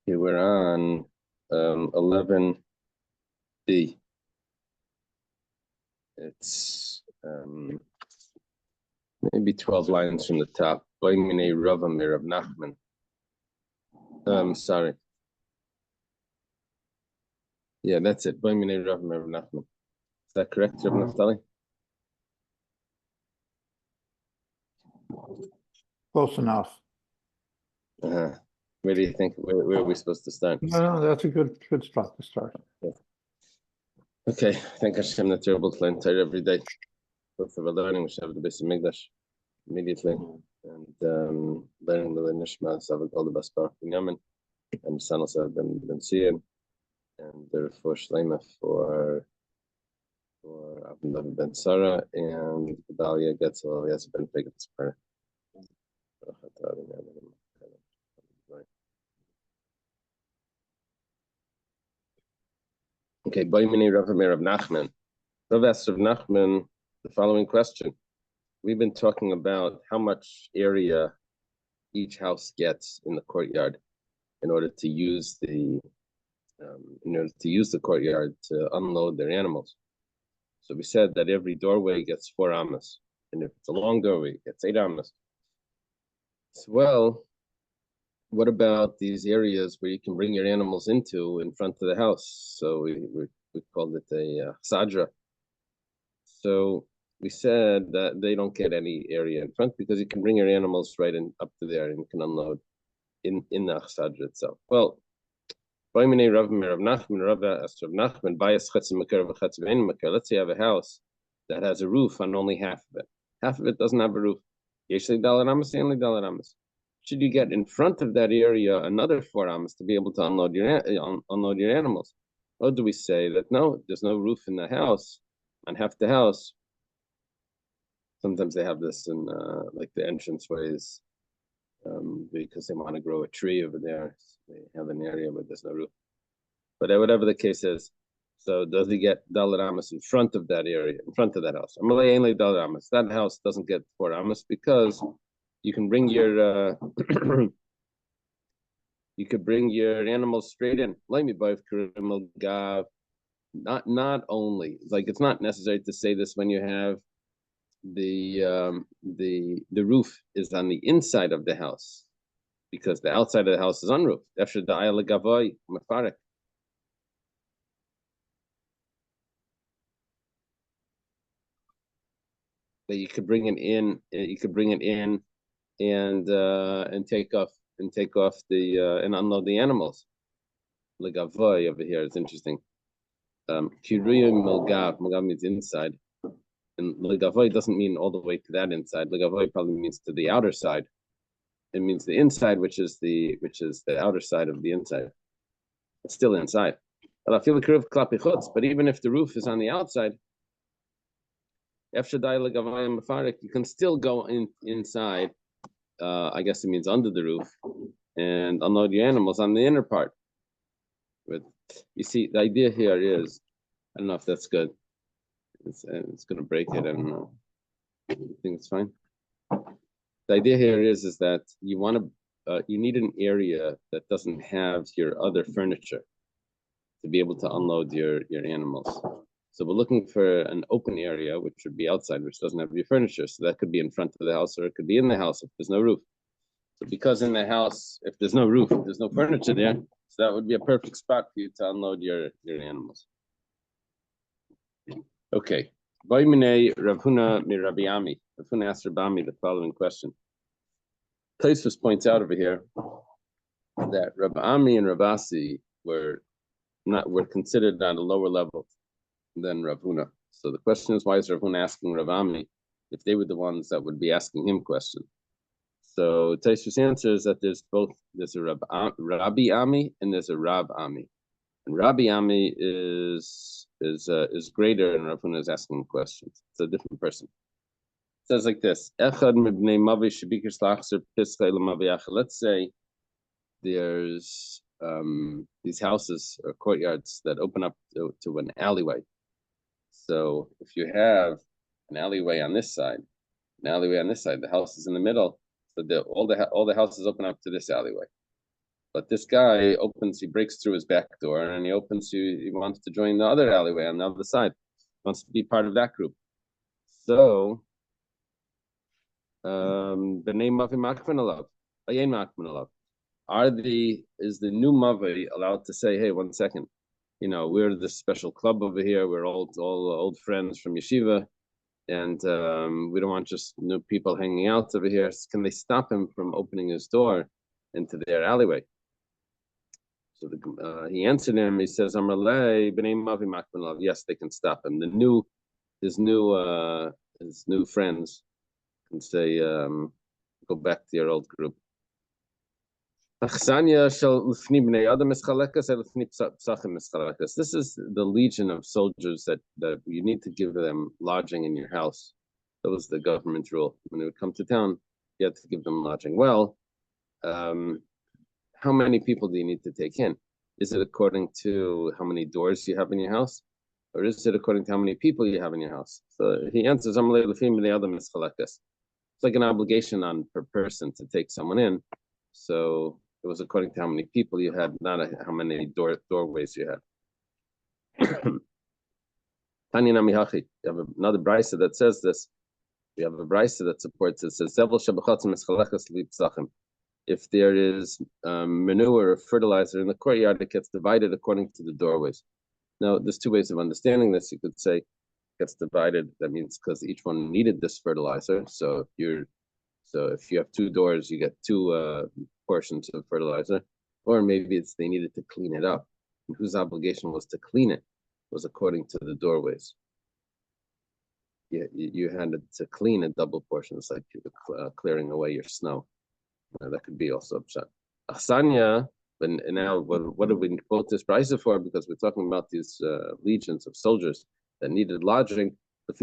Okay, we're on 11b. It's maybe 12 lines from the top. Boimine Ravamir of Nachman. Sorry. Yeah, that's it. Boimine Ravamir of Nachman. Is that correct, Rav Naftali? Close enough. Where do you think? Where are we supposed to start? No, that's a good spot to start. Okay, thank Hashem that you're able to learn Torah every day. Both of our learning, we should have the Beis Hamikdash immediately, and learning the Nishma, Savak all the Basra Daf, and son also been seeing, and the Refuah Shlema for Avnei ben Sarah, and Dalia gets all has been taken to prayer. Okay, Boimini Rav Nachman. Rav asked Rav Nachman the following question. We've been talking about how much area each house gets in the courtyard in order to use the courtyard to unload their animals. So we said that every doorway gets 4 amas, and if it's a long doorway, it gets 8 amas. So, well, what about these areas where you can bring your animals into in front of the house? So we called it a sadra. So we said that they don't get any area in front because you can bring your animals right in up to there and you can unload in the sadra itself. Well, let's say you have a house that has a roof on only half of it. Half of it doesn't have a roof. Should you get in front of that area another 4 amas to be able to unload your animals? Or do we say that no, there's no roof in the house, on half the house? Sometimes they have this in like the entranceways, because they want to grow a tree over there. So they have an area where there's no roof. But whatever the case is, so does he get Dalet Amas in front of that area, in front of that house? That house doesn't get 4 amas because you can bring your you could bring your animals straight in. Not only, like, it's not necessary to say this when you have the roof is on the inside of the house, because the outside of the house is unroofed. That you could bring it in, and take off the and unload the animals. Legavoy over here is interesting. Kiruya Milgav means inside, and Legavoy doesn't mean all the way to that inside. Legavoy probably means to the outer side. It means the inside, which is the outer side of the inside. It's still inside. But even if the roof is on the outside, you can still go inside. I guess it means under the roof, and unload your animals on the inner part. But you see, the idea here is, I don't know if that's good. It's going to break it. I don't know. I think it's fine. The idea here is that you want to you need an area that doesn't have your other furniture to be able to unload your animals. So we're looking for an open area, which would be outside, which doesn't have your furniture. So that could be in front of the house, or it could be in the house if there's no roof. So because in the house, if there's no roof, there's no furniture there, so that would be a perfect spot for you to unload your animals. Okay. Rav Huna mi Rabbi Ami. Rav Huna asked Rabbi Ami the following question. Tosfos points out over here that Rabbi Ami and Rabbi Asi were considered on a lower level than Rav Huna. So the question is, why is Rav Huna asking Rav Ami if they were the ones that would be asking him questions? So Tosfos answers that there's a Rabbi Ami and there's a Rav Ami, and Rabbi Ami is greater, and Rav Huna is asking questions. It's a different person. It says like this: let's say there's these houses or courtyards that open up to an alleyway. So if you have an alleyway on this side, the house is in the middle. So all the houses open up to this alleyway. But this guy he breaks through his back door, and he wants to join the other alleyway on the other side, wants to be part of that group. So, the name of him is the new Mavi allowed to say, hey, 1 second, we're this special club over here, we're all old friends from yeshiva, and we don't want just new people hanging out over here. Can they stop him from opening his door into their alleyway? So he answered him. He says, yes, they can stop him. His new friends can say, go back to your old group. This is the legion of soldiers that you need to give them lodging in your house. That was the government rule. When they would come to town, you had to give them lodging. Well, how many people do you need to take in? Is it according to how many doors you have in your house? Or is it according to how many people you have in your house? So he answers, it's like an obligation per person to take someone in. So it was according to how many people you had, not how many doorways you had. Tanya Namihachi, you have another brisa that says this. We have a brisa that supports it. It says, if there is manure or fertilizer in the courtyard, it gets divided according to the doorways. Now, there's two ways of understanding this. You could say it gets divided. That means because each one needed this fertilizer. So if you have two doors, you get two portions of fertilizer. Or maybe they needed to clean it up. And whose obligation was to clean it was according to the doorways. You had to clean a double portion. It's like you were clearing away your snow. That could be also upset. Achsanya, but now what do we quote this brisa for? Because we're talking about these legions of soldiers that needed lodging. That's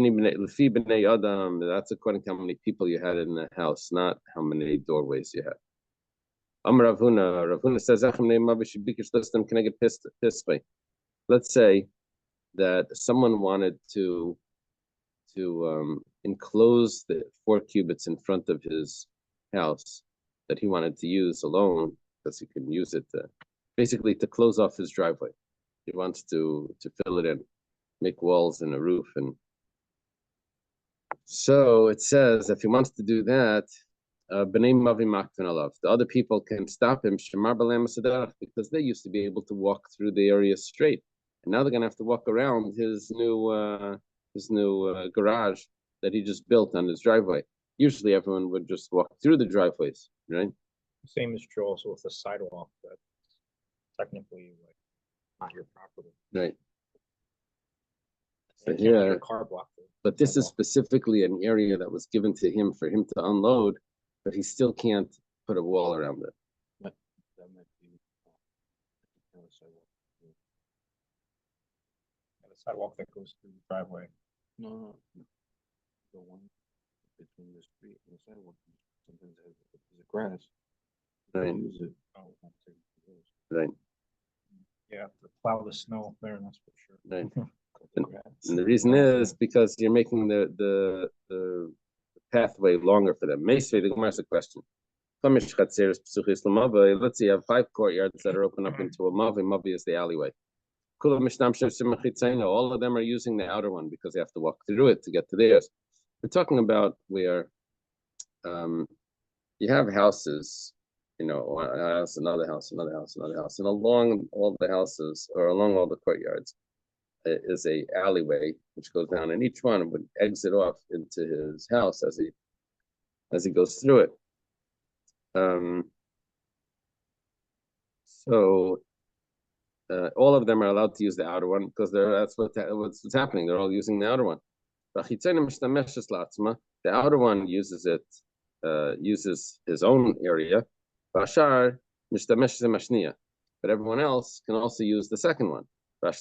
according to how many people you had in the house, not how many doorways you had. Rav Huna says, let's say that someone wanted to enclose the 4 cubits in front of his house that he wanted to use alone, because he can use it basically to close off his driveway. He wants to fill it in, make walls and a roof. And so it says if he wants to do that, the other people can stop him because they used to be able to walk through the area straight, and now they're going to have to walk around his new garage that he just built on his driveway. Usually everyone would just walk through the driveways, right? Same is true also with the sidewalk that technically not your property. Right. So your car block. But this is specifically an area that was given to him for him to unload, but he still can't put a wall around it. That might be sidewalk. The sidewalk that goes through the driveway. No. The one between the street and the sidewalk. Sometimes there's a grass. Right. Use it. Right. Yeah, to plow the snow there, that's for sure. Right. And the reason is because you're making the pathway longer for them. Meisvei, the Gemara has a question. Let's say you have 5 courtyards that are open up into a mavi. Mavi is the alleyway. All of them are using the outer one because they have to walk through it to get to theirs. We're talking about where you have houses, a house, another house, another house, another house, and along all the houses or along all the courtyards is a alleyway which goes down, and each one would exit off into his house as he goes through it. So all of them are allowed to use the outer one because that's what's happening. They're all using the outer one. The outer one uses his own area. But everyone else can also use the second one. And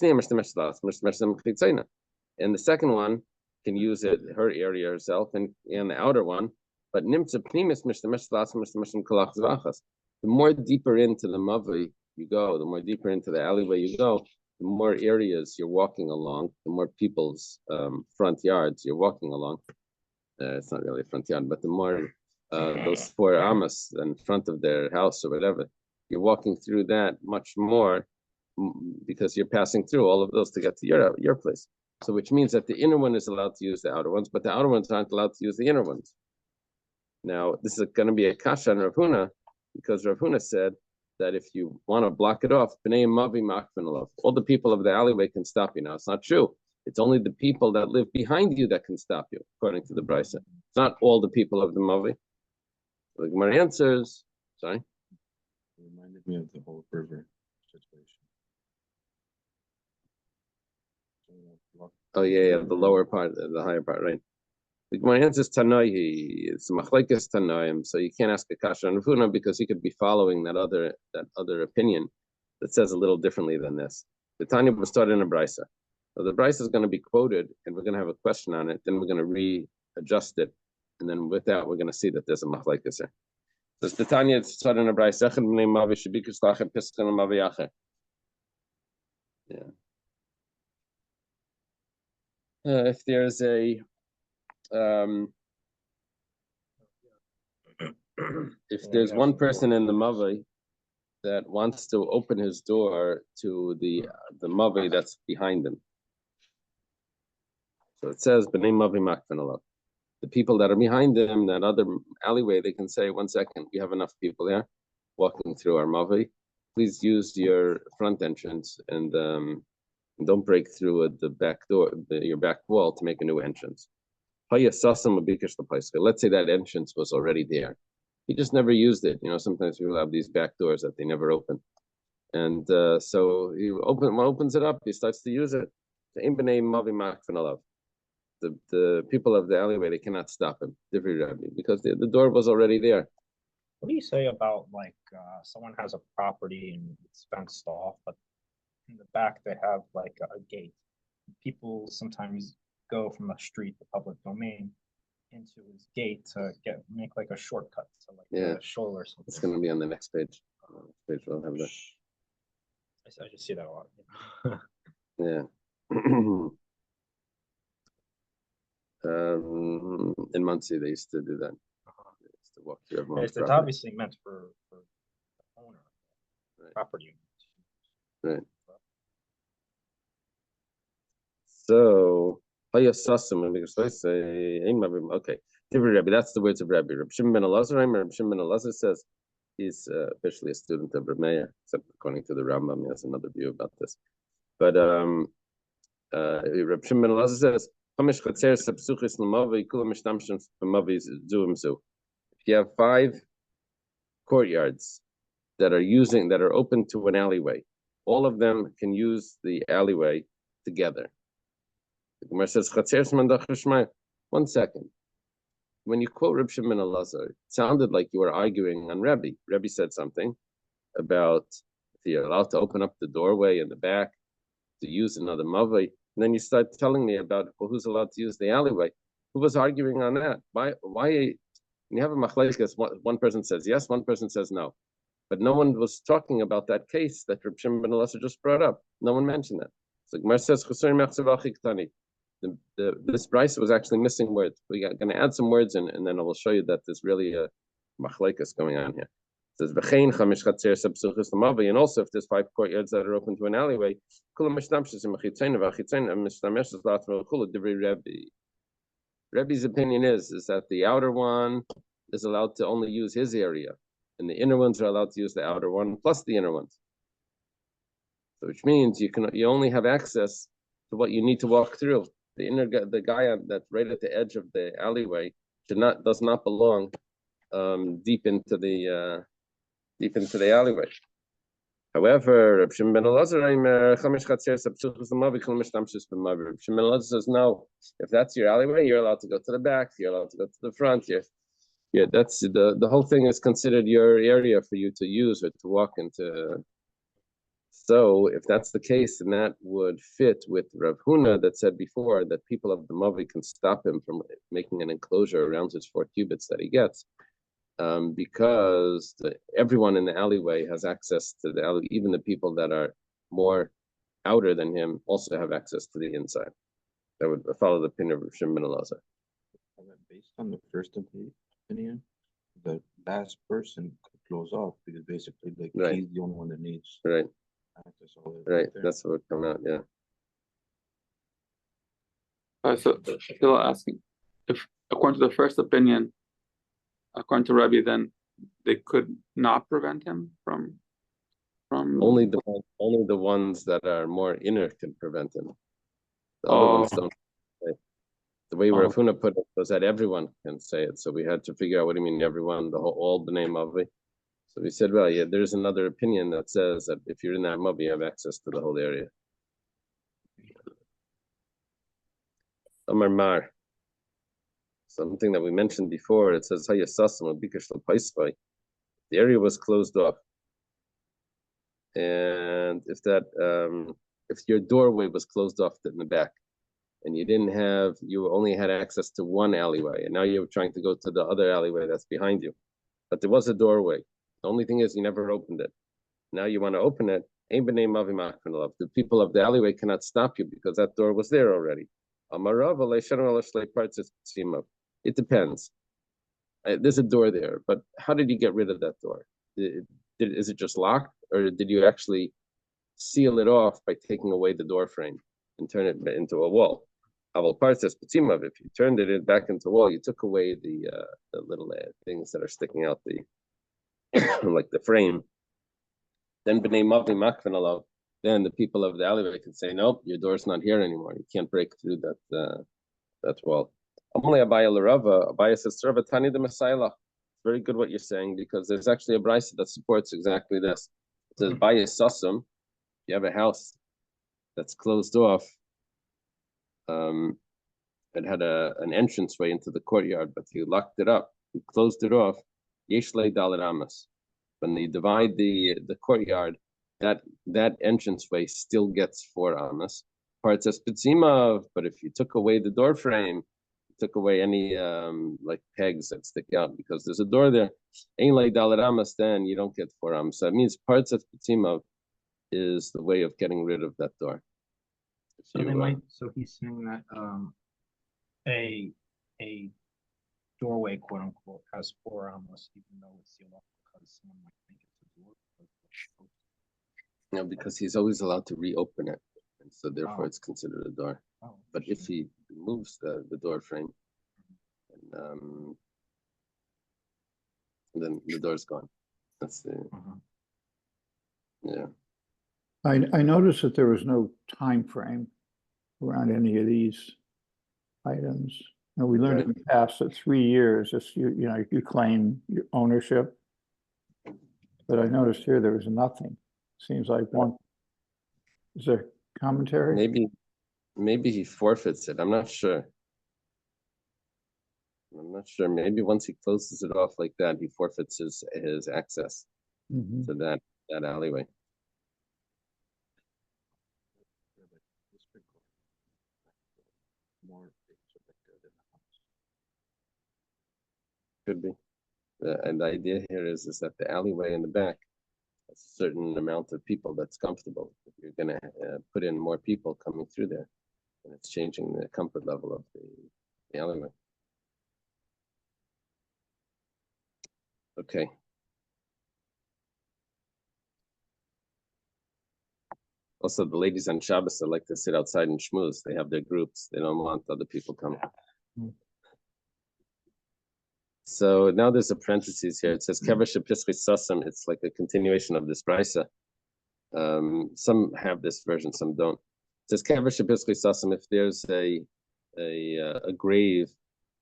the second one can use her area herself and the outer one. But the more deeper into the mavi you go, the more deeper into the alleyway you go, the more areas you're walking along, the more people's front yards you're walking along. It's not really a front yard, but the more those 4 amas in front of their house or whatever you're walking through that much more because you're passing through all of those to get to your place. So which means that the inner one is allowed to use the outer ones, but the outer ones aren't allowed to use the inner ones. Now, this is going to be a kasha on Rav Huna, because Rav Huna said that if you want to block it off, all the people of the alleyway can stop you. Now, it's not true. It's only the people that live behind you that can stop you, according to the Brisa. It's not all the people of the Mavi. The Gemara answers, sorry? It reminded me of the whole river situation. Oh, yeah, the lower part, the higher part, right? The Gemara answers Tanoi, it's Machlekes Tanoim, so you can't ask a kasha on Rav Huna because he could be following that other opinion that says a little differently than this. The Tanya was started in a brisa. So the brisa is going to be quoted, and we're going to have a question on it. Then we're going to readjust it, and then with that, we're going to see that there's a machlekes here. So the Tanya started in a brisa. Yeah. If there's a if there's one person in the Mavi that wants to open his door to the Mavi that's behind him. So it says, B'nai Mavi Makfen Alav. The people that are behind him, that other alleyway, they can say, 1 second, we have enough people here walking through our Mavi. Please use your front entrance and don't break through the back door, your back wall to make a new entrance. Let's say that entrance was already there. He just never used it. Sometimes people have these back doors that they never open. And so he opens it up, he starts to use it. The people of the alleyway, they cannot stop him, because the door was already there. What do you say about someone has a property and it's fenced off, but in the back they have like a gate? People sometimes go from the street, the public domain, into his gate to make like a shortcut to a shoal or something. It's going to be on the next page. We'll have that. I just see that a lot. Yeah. In Muncie, they used to do that. They used to walk through everyone's It's property. obviously meant for the owner of the property. Right. So, okay. That's the words of Rabbi. Rabbi Shimon ben Elazar says he's officially a student of Reb Meir, except according to the Rambam, he has another view about this. But Rabbi Shimon ben Elazar says, if you have 5 courtyards that are open to an alleyway, all of them can use the alleyway together. The Gemara says, 1 second. When you quote Reb Shimon ben Elazar, it sounded like you were arguing on Rebbe. Rebbe said something about if you're allowed to open up the doorway in the back to use another Mavi. And then you start telling me about who's allowed to use the alleyway. Who was arguing on that? Why? When you have a machlekes, one person says yes, one person says no. But no one was talking about that case that Reb Shimon ben Elazar just brought up. No one mentioned that. So Gemara says, this Bryce was actually missing words. We are going to add some words in, and then I will show you that there's really a machlekes going on here. It says, and also if there's 5 courtyards that are open to an alleyway, Rebbe's opinion is that the outer one is allowed to only use his area, and the inner ones are allowed to use the outer one plus the inner ones. So which means you only have access to what you need to walk through. The guy that's right at the edge of the alleyway does not belong deep into the alleyway. However, Reb Shimon ben Elazar says no. If that's your alleyway, you're allowed to go to the back. You're allowed to go to the front. That's the whole thing is considered your area for you to use or to walk into. So if that's the case, then that would fit with Rav Huna that said before that people of the Mavi can stop him from making an enclosure around his 4 cubits that he gets, because everyone in the alleyway has access to the alley. Even the people that are more outer than him also have access to the inside. That would follow the opinion of Shimon ben Elazar. Based on the first opinion, that last person could close off because basically like Right. he's the only one that needs Right, access all the way right. there. That's what would come out, yeah. So still asking, if according to the first opinion, according to Rabbi, then they could not prevent him from Only the ones that are more inner can prevent him. The other ones don't. Right? The way Rav Huna put it was that everyone can say it. So we had to figure out what do you mean everyone, the whole all b'nei mavi. So we said, well, yeah, there's another opinion that says that if you're in that mavi, you have access to the whole area. Amar Mar. Something that we mentioned before, it says the area was closed off. And if your doorway was closed off in the back, and you only had access to one alleyway, and now you're trying to go to the other alleyway that's behind you. But there was a doorway. The only thing is you never opened it. Now you want to open it. The people of the alleyway cannot stop you because that door was there already. It depends. There's a door there, but how did you get rid of that door? Is it just locked, or did you actually seal it off by taking away the door frame and turn it into a wall? If you turned it back into a wall, you took away the little things that are sticking out, the like the frame. Then then the people of the alleyway can say, nope, your door's not here anymore. You can't break through that wall. Abaya says, it's very good what you're saying, because there's actually a brisa that supports exactly this. It says, Baya Sasum, you have a house that's closed off. It had an entranceway into the courtyard, but you locked it up. You closed it off. Yeshle Dalaramas. When you divide the courtyard, that entranceway still gets 4 amas. Parts as Pitzima, but if you took away the door frame, took away any like pegs that stick out because there's a door there, ain't like Dalaramas, then you don't get 4 amas. So that means parts of Pitzima is the way of getting rid of that door. So they might. So he's saying that a doorway, quote unquote, has 4 amas, even though it's sealed off, because someone might think it's a door. No, because he's always allowed to reopen it, and so therefore it's considered a door. But if he moves the door frame, then the door's gone. That's the yeah. I noticed that there was no time frame around any of these items. And we learned in the past that 3 years, if you claim your ownership. But I noticed here there was nothing. Seems like one. Is there commentary? Maybe he forfeits it. I'm not sure. Maybe once he closes it off like that, he forfeits his access to that alleyway. Could be. And the idea here is that the alleyway in the back has a certain amount of people that's comfortable. If you're going to put in more people coming through there, and it's changing the comfort level of the alleyway. Okay. Also, the ladies on Shabbos that like to sit outside and schmooze. They have their groups. They don't want other people coming. So now there's a parenthesis here. It says Kevesh Pischi Sasam. It's like a continuation of this brisa. Some have this version, some don't. It says Kevesh Pischi Sasam. If there's a grave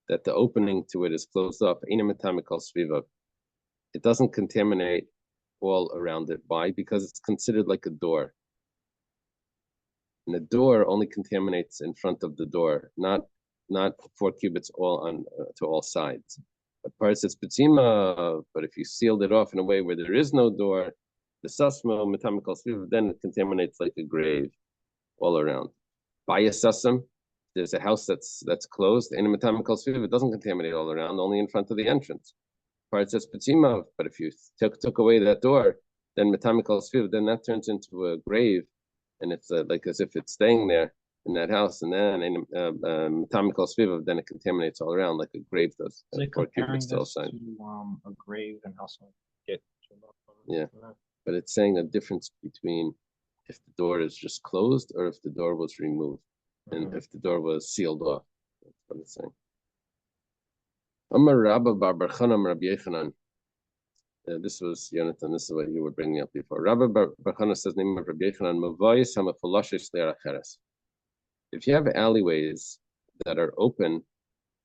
that the opening to it is closed off, it doesn't contaminate all around it. Why? Because it's considered like a door. And the door only contaminates in front of the door, not 4 cubits all on to all sides. But parts it's Pitzima, but if you sealed it off in a way where there is no door, the sasma metamikal sviv, then it contaminates like a grave all around. By a sasam, there's a house that's closed, and a metamikal sviv, it doesn't contaminate all around, only in front of the entrance. Parts it's Pitzima, but if you took away that door, then metamikal sviv, then that turns into a grave, and it's like as if it's staying there. in that house, and then then it contaminates all around like a grave does. Is it 4 comparing cubits still this to sign. a grave and how someone get killed off from Yeah. that? But it's saying a difference between if the door is just closed or if the door was removed, and if the door was sealed off. That's what it's saying. Amar Rabba bar Bar Chanam Rabbi Yechanan. This was Yonatan. This is what you were bringing up before. Rabba bar Chanam says, "Name of Rabbi Yechanan, Mavayis hamafalashes le'aracheres." If you have alleyways that are open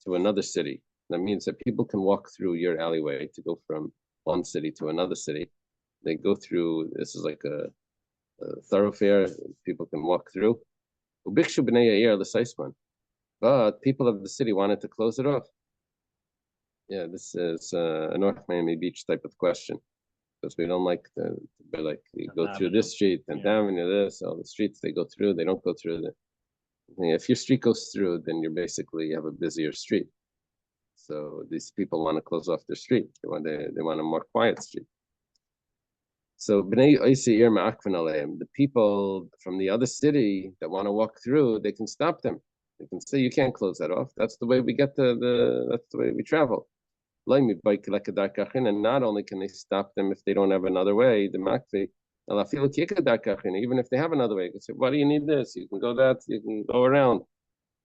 to another city, that means that people can walk through your alleyway to go from one city to another city. They go through. This is like a thoroughfare. People can walk through. Ubikshu b'nei Yair l'saisman. But people of the city wanted to close it off. Yeah, this is a North Miami Beach type of question, because we don't like to be like, you go through this street and Avenue, this, all the streets they go through, they don't go through the. If your street goes through, then you're basically, you have a busier street. So these people want to close off their street. They want a more quiet street. So the people from the other city that want to walk through, they can stop them. They can say, you can't close that off. That's the way we get that's the way we travel. And not only can they stop them if they don't have another way, the makfi, even if they have another way, they say, why do you need this? You can go that, you can go around.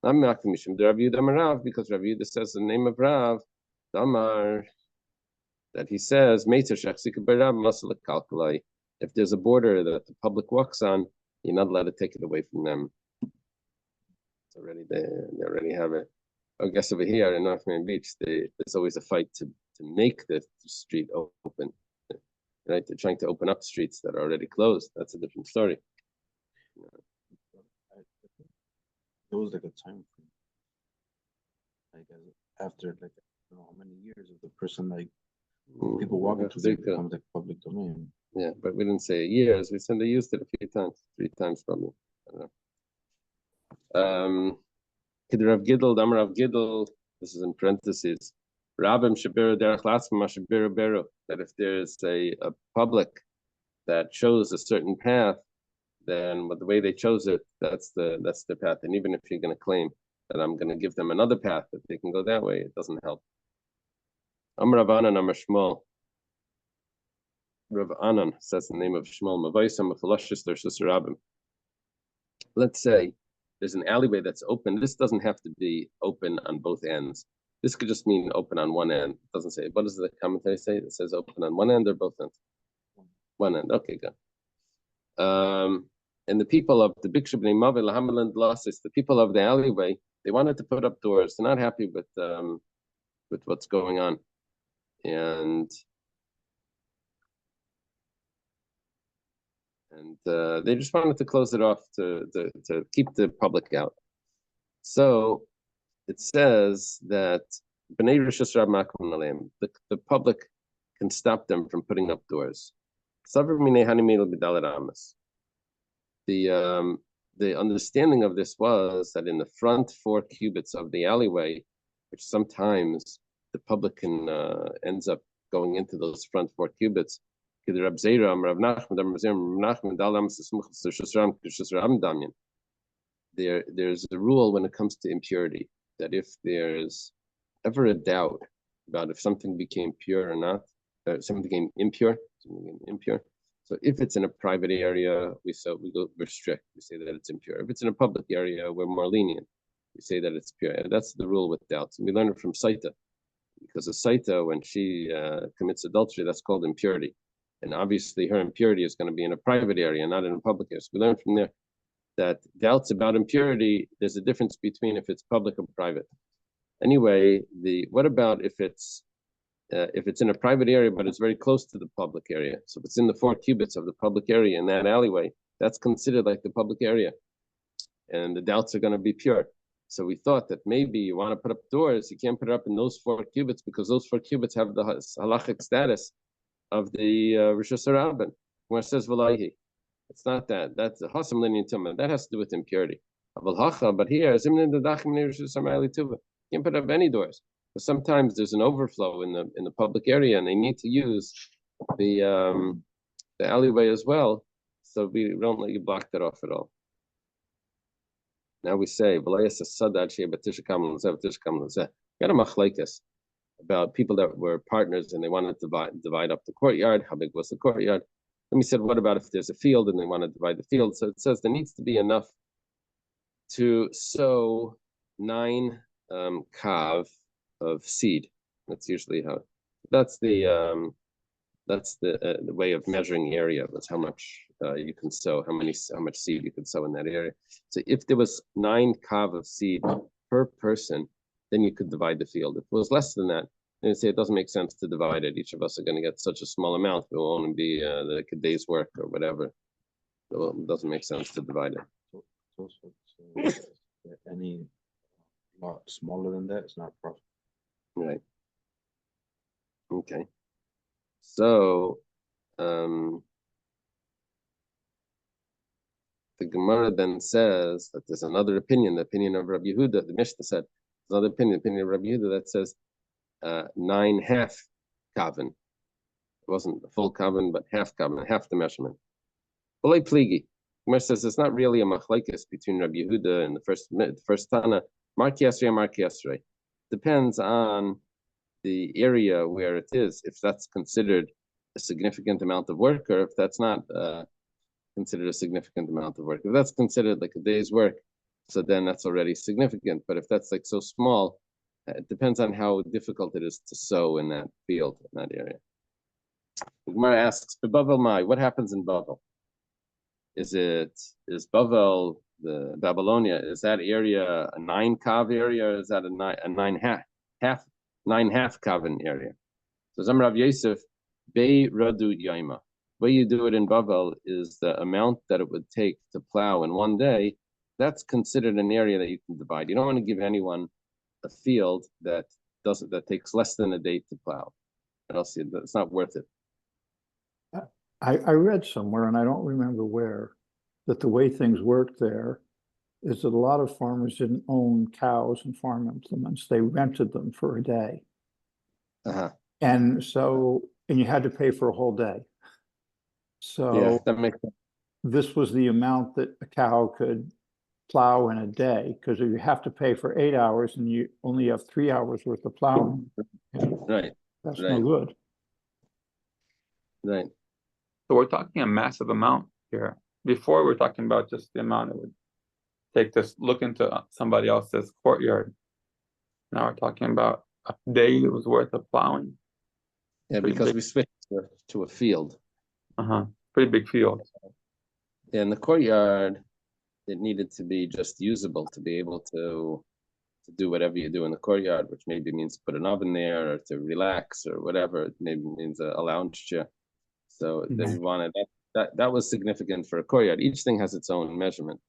I'm not because Rav Yehuda says the name of Rav, Damar, that he says, if there's a border that the public walks on, you're not allowed to take it away from them. It's already there. They already have it. I guess over here in North Miami Beach, there's always a fight to make the street open. Right? They're trying to open up streets that are already closed. That's a different story. There was like a time frame. Like after like I don't know how many years of the person like people walking to it becomes like public domain. Yeah, but we didn't say years. We said they used it a few times, 3 times probably. I don't know. Rav Gidl, Damar Rav Gidl, this is in parentheses. Rabim Shabiru Derech Latzma Shabiru Beru. That if there's a public that chose a certain path, then with the way they chose it, that's the path. And even if you're going to claim that I'm going to give them another path that they can go that way, it doesn't help. Amar Rav Anan Amar Shmuel. Rav Anan says the name of Shmuel. Mavaisam Mefalashis Dershus Rabim. Let's say there's an alleyway that's open. This doesn't have to be open on both ends. This could just mean open on one end. It doesn't say. What does the commentary say? It says open on one end or both ends? One end. Okay, good. And the people of the Bikshu B'nai Mavi Lahamaland Lasis, the people of the alleyway, they wanted to put up doors. They're not happy with what's going on, and they just wanted to close it off to keep the public out. So it says that the public can stop them from putting up doors. The understanding of this was that in the front 4 cubits of the alleyway, which sometimes the public can ends up going into those front 4 cubits. There's a rule when it comes to impurity, that if there's ever a doubt about if something became pure or not, something became impure. So if it's in a private area, we're strict. We say that it's impure. If it's in a public area, we're more lenient. We say that it's pure. And that's the rule with doubts. And we learn it from Saita, because a Saita, when she commits adultery, that's called impurity. And obviously her impurity is going to be in a private area, not in a public area. So we learn from there that doubts about impurity, there's a difference between if it's public or private. Anyway, what about if it's in a private area, but it's very close to the public area? So if it's in the 4 cubits of the public area in that alleyway, that's considered like the public area. And the doubts are going to be pure. So we thought that maybe you want to put up doors, you can't put it up in those 4 cubits because those 4 cubits have the halachic status of the Rosh Hashanah, where it says V'laihi. It's not that. That's a Hasam Linian Tumah. That has to do with impurity. But here, you can't put up any doors. But sometimes there's an overflow in the public area, and they need to use the alleyway as well. So we don't let you block that off at all. Now we say, got a machlekes about people that were partners and they wanted to divide up the courtyard. How big was the courtyard? And we said, what about if there's a field and they want to divide the field? So it says there needs to be enough to sow 9 kav of seed. That's usually how. That's the way of measuring area. Was how much you can sow, how much seed you can sow in that area. So if there was 9 kav of seed per person, then you could divide the field. If it was less than that, then you say it doesn't make sense to divide it. Each of us are going to get such a small amount. It will only be like a day's work or whatever. So it doesn't make sense to divide it. So any lot smaller than that is not profit. Right. Okay. So the Gemara then says that there's another opinion, the opinion of Rabbi Yehuda. The Mishnah said there's another opinion, the opinion of Rabbi Yehuda that says 9.5 kavan. It wasn't the full kavan, but half kavan, half the measurement. B'lei pligi. Gemara says it's not really a machlekes between Rabbi Yehuda and the first Tana. Mark Yesrei. Depends on the area where it is, if that's considered a significant amount of work, or if that's not considered a significant amount of work. If that's considered like a day's work, so then that's already significant. But if that's like so small, it depends on how difficult it is to sow in that field, in that area. The Gemara asks, what happens in Bavel? Is Bavel, the Babylonia, is that area a 9 kav area, or is that a 9.5 kavan area? So Zam Rav Yosef, Bei Radu Yaima. The way you do it in Bavel is the amount that it would take to plow in one day. That's considered an area that you can divide. You don't want to give anyone a field that takes less than a day to plow. And else it's not worth it. I read somewhere, and I don't remember where, that the way things worked there is that a lot of farmers didn't own cows and farm implements. They rented them for a day. And you had to pay for a whole day. So yeah, that makes sense. This was the amount that a cow could plow in a day, because you have to pay for 8 hours and you only have 3 hours worth of plowing. Right. That's no good. Right. So we're talking a massive amount here. Before we were talking about just the amount it would take to look into somebody else's courtyard. Now we're talking about a day's worth of plowing. Yeah, because we switched to a field. Pretty big field. In the courtyard, it needed to be just usable to be able to do whatever you do in the courtyard, which maybe means put an oven there or to relax or whatever. It maybe means a lounge chair. So they wanted that was significant for a courtyard. Each thing has its own measurement.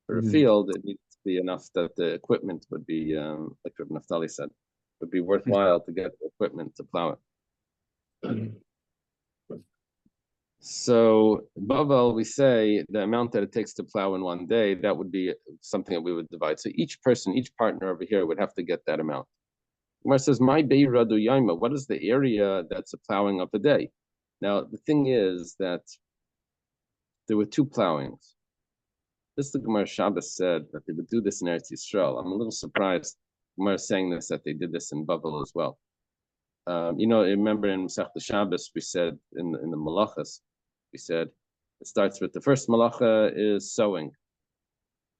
For a field, it needs to be enough that the equipment would be, like Naftali said, would be worthwhile to get the equipment to plow it. So Bavel, we say the amount that it takes to plow in one day, that would be something that we would divide. So each partner over here would have to get that amount. Gemara says, "My beiradu yaima." What is the area that's a plowing of a day? Now the thing is that there were 2 plowings. This the Gemara Shabbos said that they would do this in Eretz Yisrael. I'm a little surprised Gemara is saying this, that they did this in Bavel as well. Remember in Masechta Shabbos we said in the Malachas, we said it starts with the first malacha is sowing,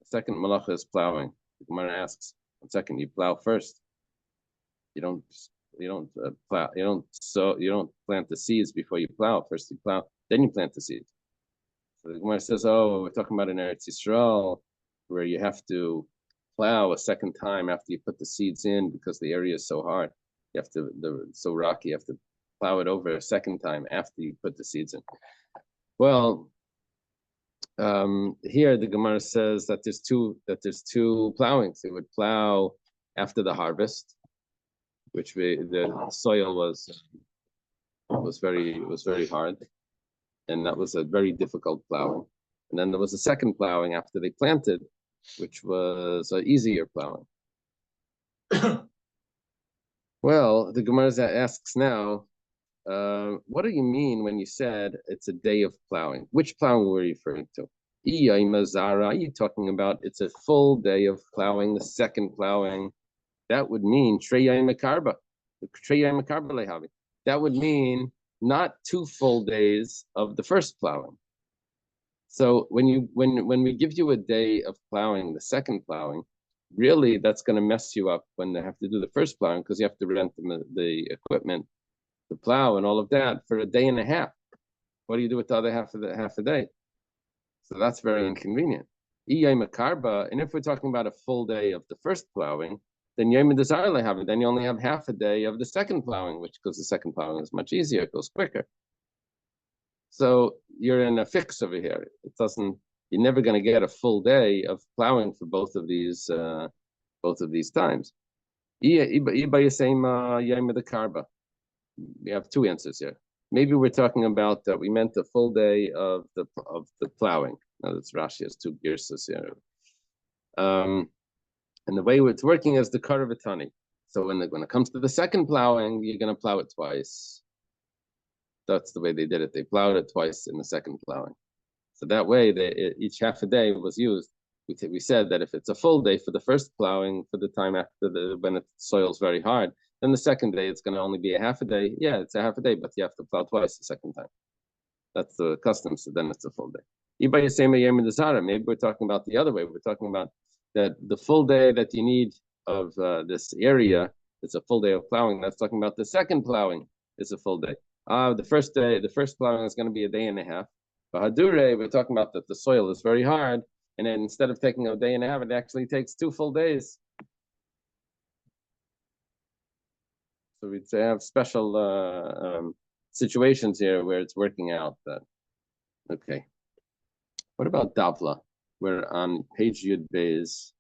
the second malacha is plowing. The Gemara asks, 1 second, you plow first. You don't plow. You don't sow. You don't plant the seeds before you plow. First you plow, then you plant the seeds. So the Gemara says, "Oh, we're talking about in Eretz Yisrael, where you have to plow a second time after you put the seeds in because the area is so hard. You have to so rocky. You have to plow it over a second time after you put the seeds in." Well, here the Gemara says that there's two plowings. They would plow after the harvest, which the soil was very hard, and that was a very difficult plowing. And then there was a second plowing after they planted, which was an easier plowing. Well, the Gemara asks now, what do you mean when you said it's a day of plowing? Which plowing were you referring to? Are you talking about it's a full day of plowing, the second plowing? That would mean that would mean not 2 full days of the first plowing. So when we give you a day of plowing, the second plowing, really that's going to mess you up when they have to do the first plowing, because you have to rent the equipment, the plow and all of that for a day and a half. What do you do with the other half a day? So that's very inconvenient. And if we're talking about a full day of the first plowing, then then you only have half a day of the second plowing, which, because the second plowing is much easier, it goes quicker. So you're in a fix over here. You're never going to get a full day of plowing for both of these times. We have 2 answers here. Maybe we're talking about that we meant the full day of the plowing. Now that's Rashi has 2 girsas here. And the way it's working is the karavatani. So when it comes to the second plowing, you're going to plow it twice. That's the way they did it. They plowed it twice in the second plowing. So that way, each half a day was used. We said that if it's a full day for the first plowing, for the time after when the soil's very hard, then the second day it's going to only be a half a day. Yeah, it's a half a day, but you have to plow twice the second time. That's the custom. So then it's a full day. Maybe we're talking about the other way. We're talking about that the full day that you need of this area is a full day of plowing. That's talking about the second plowing is a full day. The first plowing is going to be a day and a half. But Hadure, we're talking about that the soil is very hard, and then instead of taking a day and a half, it actually takes 2 full days. So we'd say have special situations here where it's working out that. Okay. What about Davla? We're on page Yud Beis.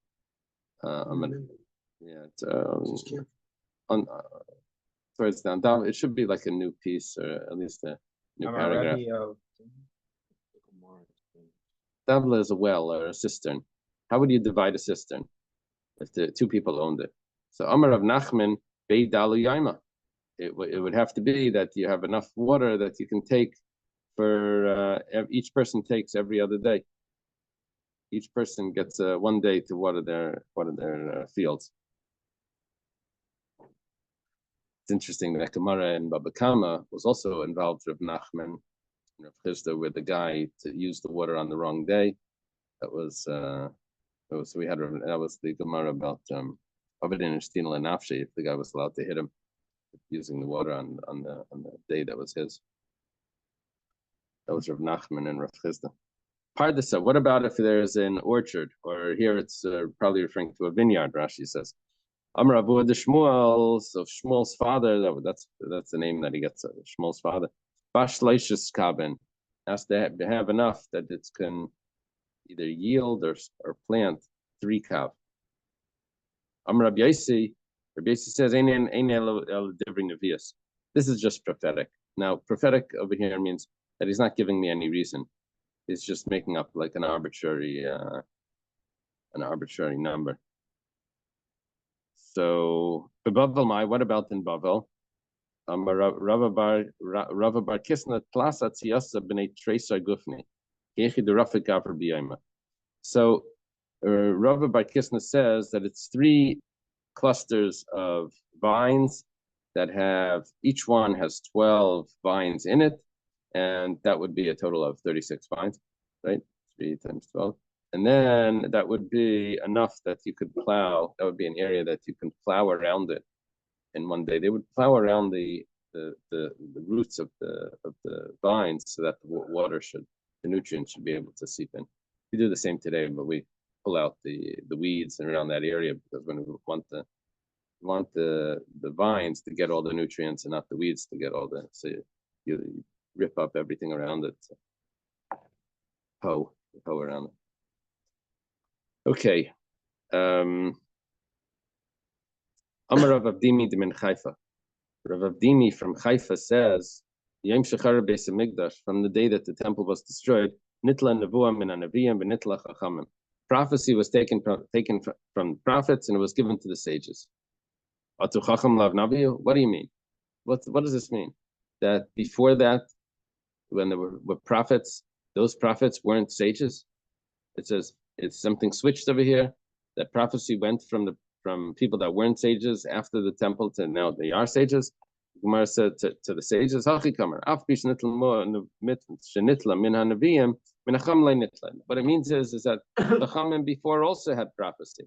Towards down. It should be like a new piece, or at least a new paragraph. Davla is a well or a cistern. How would you divide a cistern if the 2 people owned it? So Amar of Nachman Bei Dalu Yaima. It would have to be that you have enough water that you can take for each person takes every other day. Each person gets 1 day to water their fields. It's interesting that Gemara and Baba Kama was also involved with Nachman, Rav Chisda, with the guy to use the water on the wrong day. That was the Gemara about Avadin Shtina and Nafshi, if the guy was allowed to hit him using the water on the day that was his. That was Rav Nachman and Rav Chisda. Pardasa, what about if there's an orchard, or here it's probably referring to a vineyard? Rashi says, Amar Abu de Shmuel, so Shmuel's father. That's the name that he gets. Shmuel's father. Bash Leishus Kaben has to have enough that it can either yield or plant 3 kav. Amar Rabbi Yossi says, this is just prophetic. Now, prophetic over here means that he's not giving me any reason. He's just making up like an arbitrary number. So, what about in Bavel? Rava bar Kisna Plasa Tziyasa b'nei Tresar Gufni. So, Rava bar Kisna says that it's 3 clusters of vines that have, each one has 12 vines in it, and that would be a total of 36 vines, right? 3 times 12. And then that would be enough that you could plow. That would be an area that you can plow around it in 1 day. They would plow around the roots of the vines so that the nutrients should be able to seep in. We do the same today, but we pull out the weeds around that area, because when we want the vines to get all the nutrients and not the weeds to get all so you rip up everything around it. Hoe around it. Okay. Amar Rav Avdimi de Min Haifa. Rav Avdimi from Haifa says, Yom Shechar Beis Hamikdash, from the day that the temple was destroyed, Nitla Nevuah min Anaviyim v'Nitla Chachamim. Prophecy was taken from prophets, and it was given to the sages. Atu Chacham Lav Naviyu? What do you mean? What does this mean? That before that, when there were prophets, those prophets weren't sages? It says it's something switched over here. That prophecy went from people that weren't sages after the temple to now they are sages. Gemara said to the sages, what it means is that the Chachamim before also had prophecy.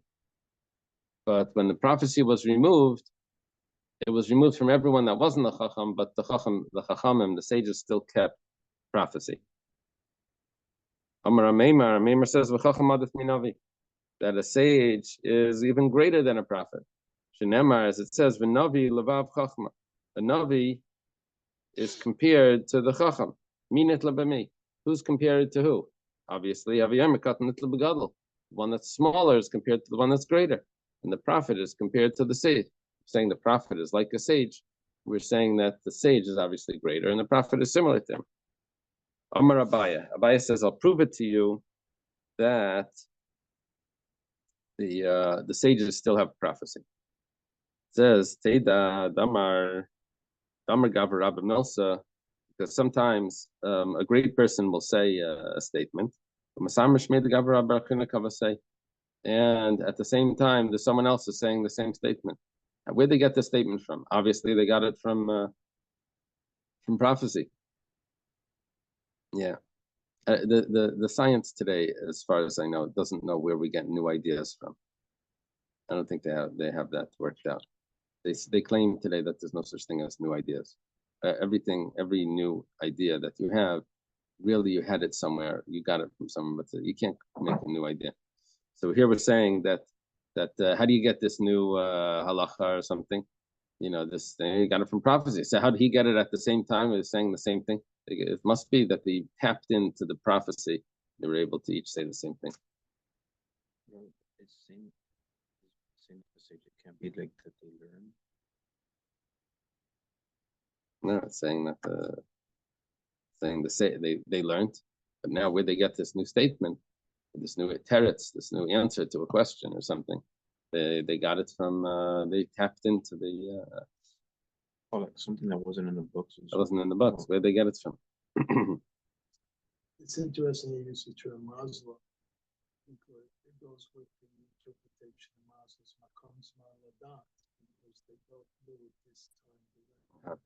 But when the prophecy was removed, it was removed from everyone that wasn't a Chacham, but the Chachamim, the sages still kept prophecy. Amar Meimar says, that a sage is even greater than a prophet. Shenemar, as it says, V'navi levav chachma. A navi is compared to the chacham. Minit lebemi. Who's compared to who? Obviously, the one that's smaller is compared to the one that's greater, and the prophet is compared to the sage. Saying the prophet is like a sage, we're saying that the sage is obviously greater, and the prophet is similar to him. Amar Abaya. Abaya says, I'll prove it to you that the sages still have prophecy. It says Teida Damar Gavar Rabbi Melsa, because sometimes a great person will say a statement, and at the same time there's someone else is saying the same statement. And where'd they get the statement from? Obviously they got it from prophecy. Yeah. The science today, as far as I know, doesn't know where we get new ideas from. I don't think they have that worked out. They claim today that there's no such thing as new ideas. Every new idea that you have, really you had it somewhere. You got it from somewhere, but you can't make a new idea. So here we're saying that how do you get this new halacha or something? You know, this thing, you got it from prophecy. So how did he get it at the same time? He was saying the same thing. It must be that they tapped into the prophecy. They were able to each say the same thing. Well, it's same message. It can't be like that they learn. No, it's saying that they learned, but now where they get this new statement, this new teretz, this new answer to a question or something, they got it from they tapped into the Oh, like something that wasn't in the books. that wasn't in the books. Where they get it from? It's interesting you use the term Maslow, because it goes with the interpretation of Maslow's Makom's Maladat, because they both knew at this time.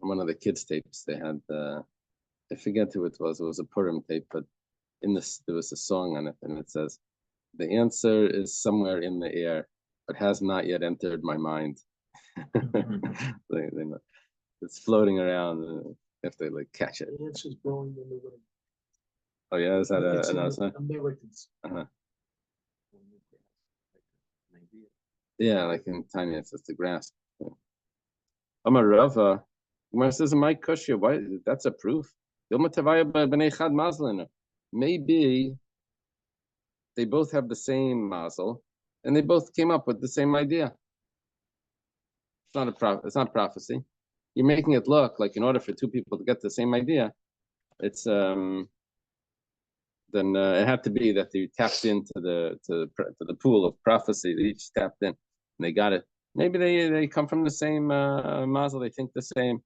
One of the kids' tapes they had. I forget who it was. It was a Purim tape, but in this there was a song on it, and it says, "The answer is somewhere in the air, but has not yet entered my mind." It's floating around. If they like catch it. The answer's blowing in the wind. Oh yeah, is that It's an in answer? Americans. Yeah, like in tiny, it's just the grasp. Amar Rava, Gemara says, "My kushya, why? That's a proof. Maybe they both have the same mazel, and they both came up with the same idea. It's not prophecy. You're making it look like in order for two people to get the same idea, it's then it had to be that they tapped into the pool of prophecy. They each tapped in, and they got it. Maybe they come from the same mazel. They think the same.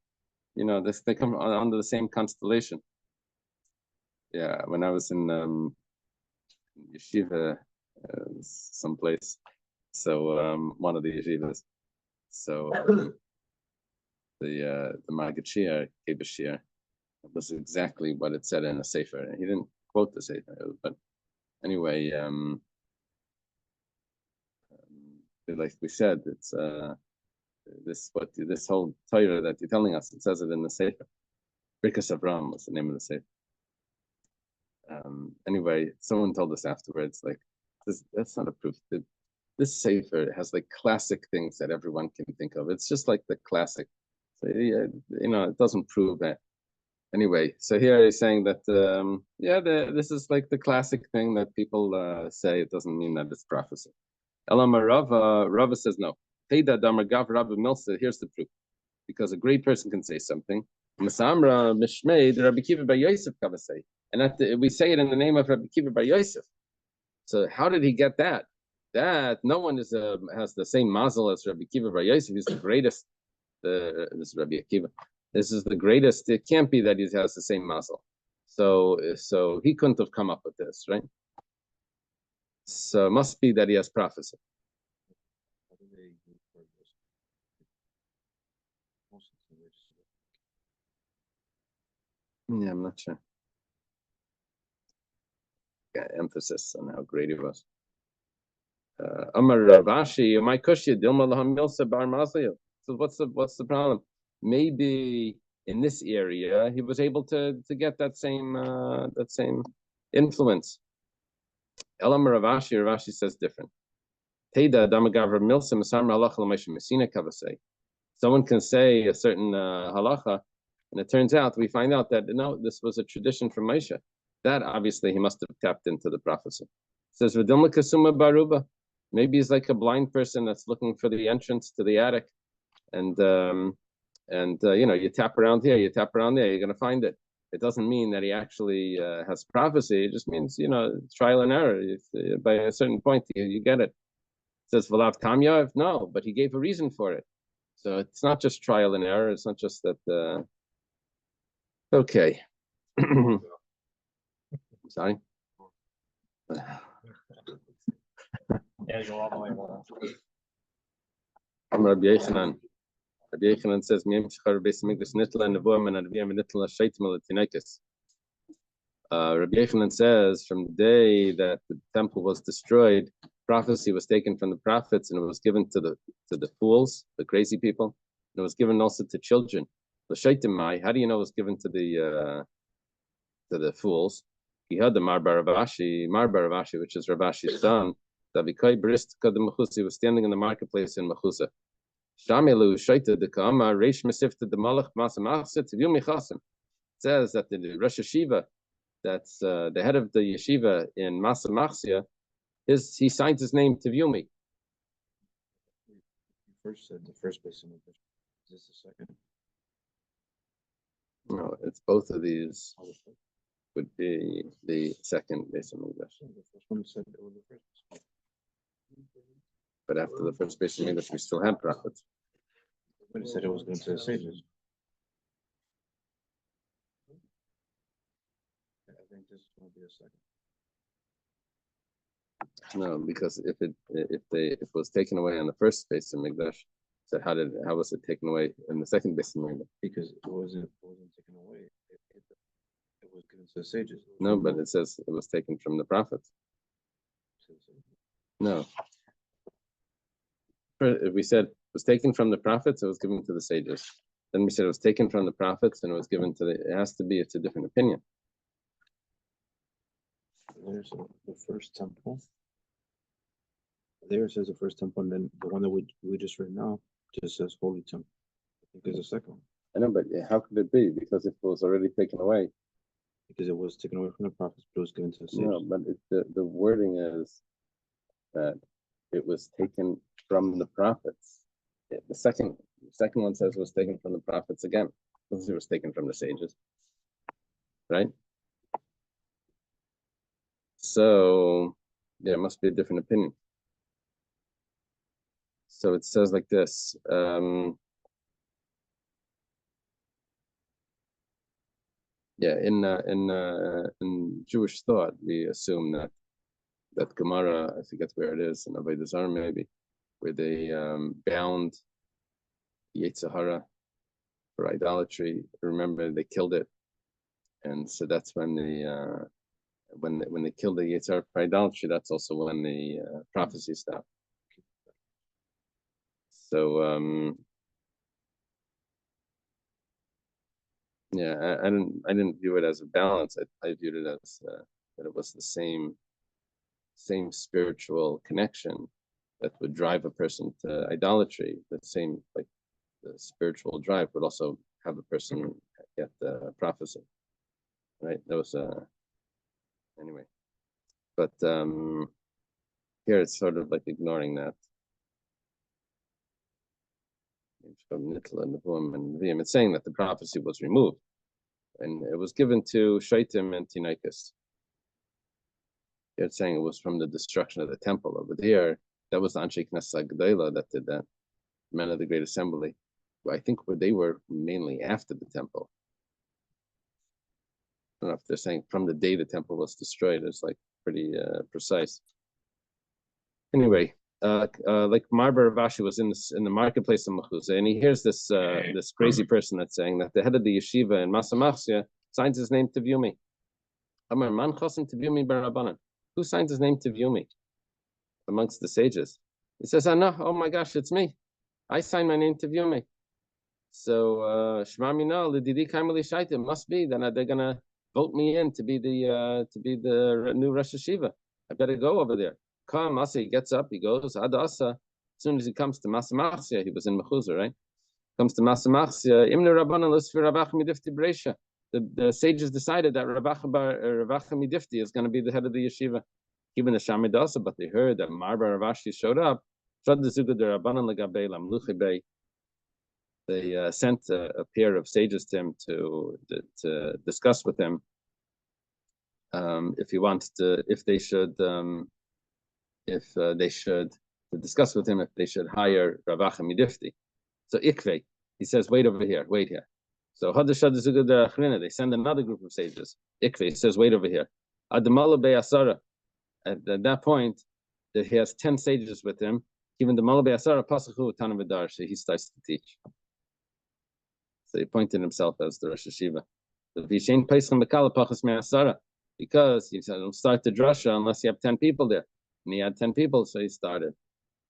You know, they come under the same constellation. Yeah, when I was in yeshiva, someplace, so one of the yeshivas, so the Maggid Shir gave a shir. It was exactly what it said in a sefer. He didn't quote the sefer, but anyway, like we said, it's this whole Torah that you're telling us. It says it in the sefer. Birkas Avram was the name of the sefer. Anyway, someone told us afterwards, like, that's not a proof. This sefer has like classic things that everyone can think of. It's just like the classic. So, yeah, you know, it doesn't prove that. Anyway, so here he's saying that, this is like the classic thing that people say. It doesn't mean that it's prophecy. Elama Rava says no. Heida Damar Gav Rabbi Milsa, here's the proof. Because a great person can say something. Masamra Mishmei, the Rabbi Kiva Bar Yosef Kavasei. And we say it in the name of Rabbi Kiva Bar Yosef. So how did he get that? That no one has the same mazel as Rabbi Kiva Bar Yosef. He's the greatest. This is Rabbi Akiva. This is the greatest. It can't be that he has the same mazel. So he couldn't have come up with this, right? So it must be that he has prophecy. How do they use for this? Most of them are just- Yeah, I'm not sure. Yeah, emphasis on how great he was. Amar Ravashi, my kushya dilma laham milsa bar mazliel. So what's the problem? Maybe in this area he was able to get that same influence. Elam Ravashi says different. Teda damagavar milsa masam halacha l'meisha mesina kavasei. Someone can say a certain halacha, and it turns out we find out that no, this was a tradition from Moshe. That obviously he must have tapped into the prophecy. It says v'dilma kasuma baruba. Maybe he's like a blind person that's looking for the entrance to the attic, and you tap around here, you tap around there, you're going to find it. It doesn't mean that he actually has prophecy. It just means trial and error. By a certain point, you get it. It says Valav Kamyav. No, but he gave a reason for it. So it's not just trial and error. It's not just that. Okay. Sorry. Yeah, go all the way around. I'm Rabbi Yechanan. Rabbi Yechanan says, Rabbi Yechanan says, from the day that the temple was destroyed, prophecy was taken from the prophets and it was given to the fools, the crazy people, and it was given also to children. How do you know it was given to the fools? He had the Mar Baravashi, which is Ravashi's son. He was standing in the marketplace in Mechusa. Shamelu Shaita the Kama Reish Mesifta the Malach Masamasa Tivyu Michasim. Says that the Rosh Yeshiva, that's the head of the yeshiva in Masa Machsia, he signs his name Tivyumi. You first said the first base in the is this the second? No, it's both of these would be the second base in English. The first one said it was the first. But after the first base in English, we still had prophets. But it said it was going to the sages. I think this will be a second. No, because if it was taken away on the first base in Migdash, so how was it taken away in the second base in Migdash? Because it wasn't taken away. It was given to the sages. No, but it says it was taken from the prophets. No. We said it was taken from the prophets, it was given to the sages. Then we said it was taken from the prophets and it was given to it's a different opinion. There's the first temple. There it says the first temple, and then the one that we just read now just says holy temple. I think there's a second one. I know, but how could it be? Because if it was already taken away. Because it was taken away from the prophets, but it was given to the sages. No, but the wording is that it was taken from the prophets. The second one says it was taken from the prophets again. It was taken from the sages, right? So yeah, it must be a different opinion. So it says like this. Yeah, in Jewish thought, we assume that Gemara, I forget where it is, in Avodah Zarah maybe, where they bound Yetzer Hara for idolatry. Remember, they killed it, and so that's when when they killed the Yetzer Hara for idolatry. That's also when the prophecy stopped. So yeah, I didn't view it as a balance. I viewed it as that it was the same spiritual connection that would drive a person to idolatry. The same, like the spiritual drive would also have a person get the prophecy, right? That was anyway. But here it's sort of like ignoring that. It's saying that the prophecy was removed and it was given to Shaitim and Tinaikas. It's saying it was from the destruction of the temple. Over there, that was the Anshe Knesset G'dayla that did that, men of the Great Assembly. I think they were mainly after the temple. don't know if they're saying from the day the temple was destroyed. It's like pretty precise. Anyway, like Marbar Ravashi was in the marketplace of Mechuzah, and he hears this this crazy person that's saying that the head of the yeshiva in Masamachsia signs his name Tevyumi. Amar man chosim Tevyumi barabanan. Who signs his name Tevyumi amongst the sages? He says, "No, oh my gosh, it's me. I signed my name Tevyumi." So Shema Mina Lididi Kaimali Shaita, it must be that they're gonna vote me in to be the new Rosh Hashiva. I better go over there. Come, Asa, he gets up, he goes, Adasa. As soon as he comes to Masamachsia, he was in Mechuzah, right? Comes to Masamachsia, Imne Rabbanan Lusfir Rabach Midifti Bresha. The sages decided that Rabach Midifti is going to be the head of the yeshiva. Even the Shamidasa, but they heard that Marbar Ravashi showed up. They sent a pair of sages to him to discuss with him if he wants to, if they should discuss with him if they should hire Ravach Midifti. So Ikve, he says, wait over here, wait here. So they send another group of sages. Ikve says, wait over here. Adamala Be'asara. At that point, that he has 10 sages with him. Even the Malabe Asara Pasachu Tanam Vidar, he starts to teach. So he appointed himself as the Rosh Hashiva. Because he said, don't start the drasha unless you have 10 people there. And he had 10 people, so he started.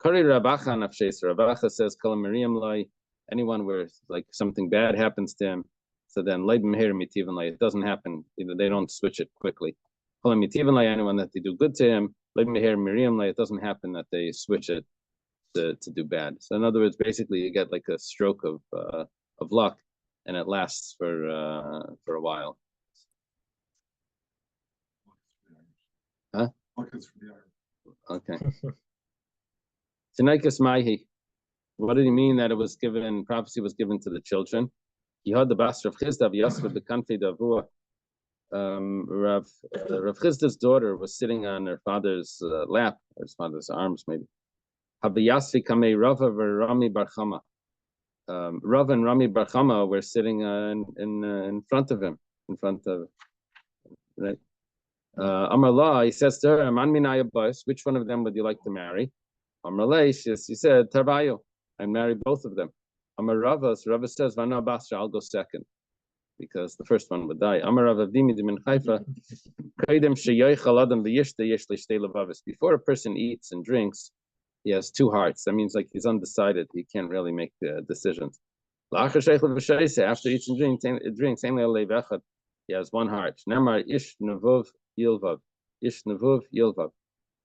Kari Rabacha Nafshes, Rabacha says, Kala Miriam Lai, anyone where like something bad happens to him, so then Leib Meher Mitivan Lai, it doesn't happen, they don't switch it quickly. Kala Mitivan Lai, anyone that they do good to him, Leib Meher Miriam Lai, it doesn't happen that they switch it to do bad. So in other words, basically you get like a stroke of luck, and it lasts for a while. Huh? Okay. Tanaikas Maihi. What did he mean that it was given? Prophecy was given to the children. He had the Basra of Chizdav Yasva the country Davua. Rav Chizda's daughter was sitting on her father's lap, or his father's arms, maybe. Habiyasvi Kamei Rava Rami Barchama. Rav and Rami Barchama were sitting in front of him, right? Amarla, he says to her, "Man minaya bas, which one of them would you like to marry?" Amarla, she said, "Tarbayo, I marry both of them." Amar Rava says, "Vana Basra, I'll go second, because the first one would die." Amar Rava Vdimi Dimin Haifa, Kaidem Sheyoichal Adam B'Yishta Yesh Lishtei Levavis. Before a person eats and drinks, he has two hearts. That means like he's undecided. He can't really make decisions. After eats and drinks, he has one heart. Nemar Ish Nevuv Yilvav. Ish Nevuv Yilvav.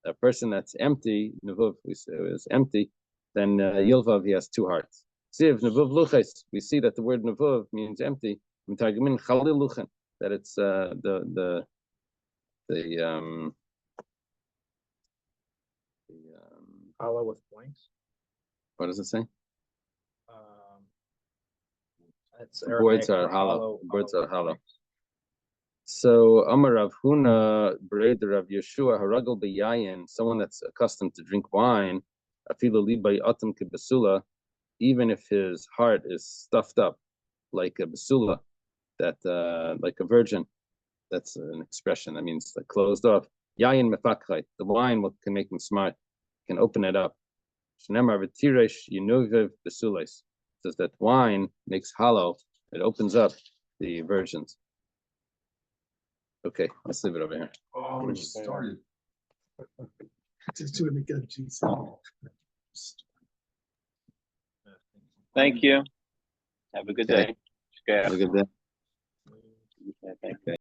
A person that's empty, Nevuv, we say is empty, then Yilvav, he has two hearts. Siv Nevuv Luches. We see that the word Nevuv means empty. That it's Hollow with blanks. what does it say? It's Words are hollow. Words are hollow. So Amar Rav Huna, Breder Rav Yeshua, Haragal B'Yayin, someone that's accustomed to drink wine, Afilu Libay Atam Kibasula, even if his heart is stuffed up like a basula, that like a virgin, that's an expression that means like closed off. Yayin Mefakrai, the wine can make him smart, can open it up. Shnemar V'Tiresh Yinuviv Basules, says that wine makes hollow, it opens up the virgins. Okay, let's leave it over here. Oh, we started. Just doing it again, Jesus. Thank you. Have a good day. Have a good day. Okay.